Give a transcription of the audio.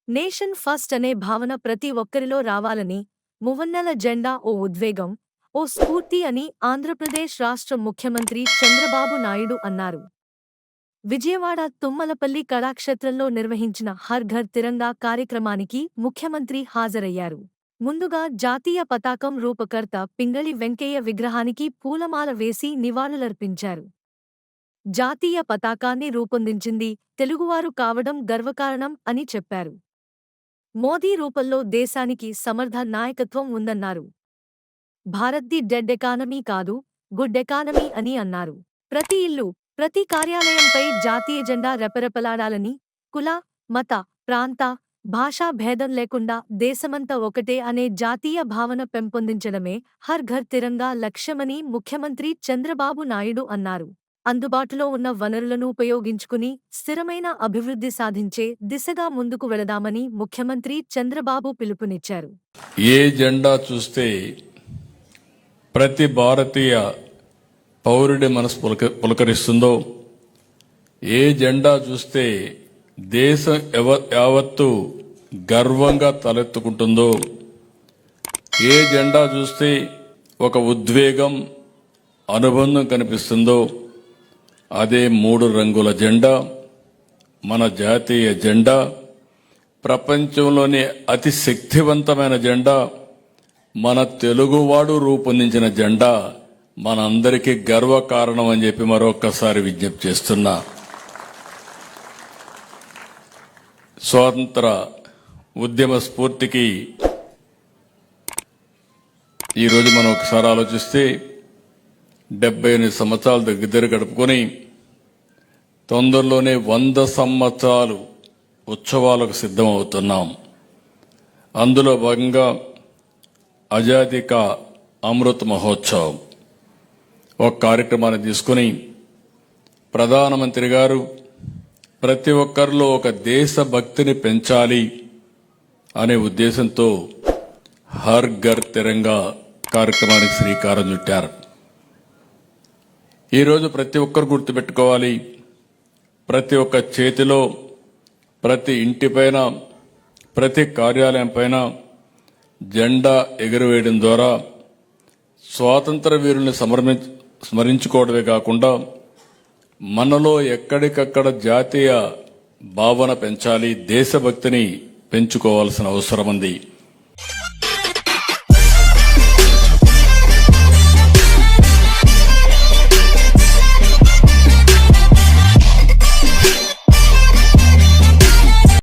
Nation first అనే భావన ప్రతి ఒక్కరిలో రావాలని, మువ్వన్నెల జెండా ఓ ఉద్వేగం, ఓ స్ఫూర్తి అని ఆంధ్రప్రదేశ్ రాష్ట్ర ముఖ్యమంత్రి చంద్రబాబు నాయుడు అన్నారు. విజయవాడ తుమ్మలపల్లి కళాక్షేత్రంలో నిర్వహించిన హర్ ఘర్ తిరంగా కార్యక్రమానికి ముఖ్యమంత్రి హాజరయ్యారు. ముందుగా జాతీయ పతాకం రూపకర్త పింగళి వెంకయ్య విగ్రహానికి పూలమాల వేసి నివాళులర్పించారు. జాతీయ పతాకాన్ని రూపొందించింది తెలుగువారు కావడం గర్వకారణం అని చెప్పారు. మోదీ రూపంలో దేశానికి సమర్థ నాయకత్వం ఉందన్నారు. భారత్ది డెడ్ ఎకానమీ కాదు, గుడ్ ఎకానమీ అని అన్నారు. ప్రతి ఇల్లు, ప్రతి కార్యాలయంపై జాతీయ జెండా రెపరెపలాడాలని, కుల, మత, ప్రాంత, భాషా భేదం లేకుండా దేశమంతా ఒకటే అనే జాతీయ భావన పెంపొందించడమే హర్ ఘర్ తిరంగా లక్ష్యమని ముఖ్యమంత్రి చంద్రబాబు నాయుడు అన్నారు. అందుబాటులో ఉన్న వనరులను ఉపయోగించుకుని స్థిరమైన అభివృద్ధి సాధించే దిశగా ముందుకు వెళదామని ముఖ్యమంత్రి చంద్రబాబు పిలుపునిచ్చారు. ఏ జెండా చూస్తే ప్రతి భారతీయ పౌరుడి మనసు పులకరిస్తుందో, ఏ జెండా చూస్తే దేశం యావత్తు గర్వంగా తలెత్తుకుంటుందో, ఏ జెండా చూస్తే ఒక ఉద్వేగం, అనుబంధం కనిపిస్తుందో అదే 3 రంగుల జెండా, మన జాతీయ జెండా, ప్రపంచంలోనే అతి శక్తివంతమైన జెండా, మన తెలుగువాడు రూపొందించిన జెండా మనందరికీ గర్వకారణం అని చెప్పి మరొక్కసారి విజ్ఞప్తి చేస్తున్నా. స్వాతంత్ర ఉద్యమ స్ఫూర్తికి ఈరోజు మనం ఒకసారి ఆలోచిస్తే 78 సంవత్సరాలు దగ్గర గడుపుకొని తొందరలోనే 100 సంవత్సరాలు ఉత్సవాలకు సిద్ధమవుతున్నాం. అందులో భాగంగా ఆజాదీ కా అమృత్ మహోత్సవం ఒక కార్యక్రమాన్ని తీసుకుని ప్రధానమంత్రి గారు ప్రతి ఒక్కరిలో ఒక దేశభక్తిని పెంచాలి అనే ఉద్దేశంతో హర్ ఘర్ తిరంగా కార్యక్రమానికి శ్రీకారం చుట్టారు. ఈరోజు ప్రతి ఒక్కరు గుర్తుపెట్టుకోవాలి, ప్రతి ఒక్క చేతిలో, ప్రతి ఇంటిపైన, ప్రతి కార్యాలయం పైన జెండా ఎగురవేయడం ద్వారా స్వాతంత్ర వీరుల్ని స్మరించుకోవడమే కాకుండా మనలో ఎక్కడికక్కడ జాతీయ భావన పెంచాలి, దేశభక్తిని పెంచుకోవాల్సిన అవసరం ఉంది.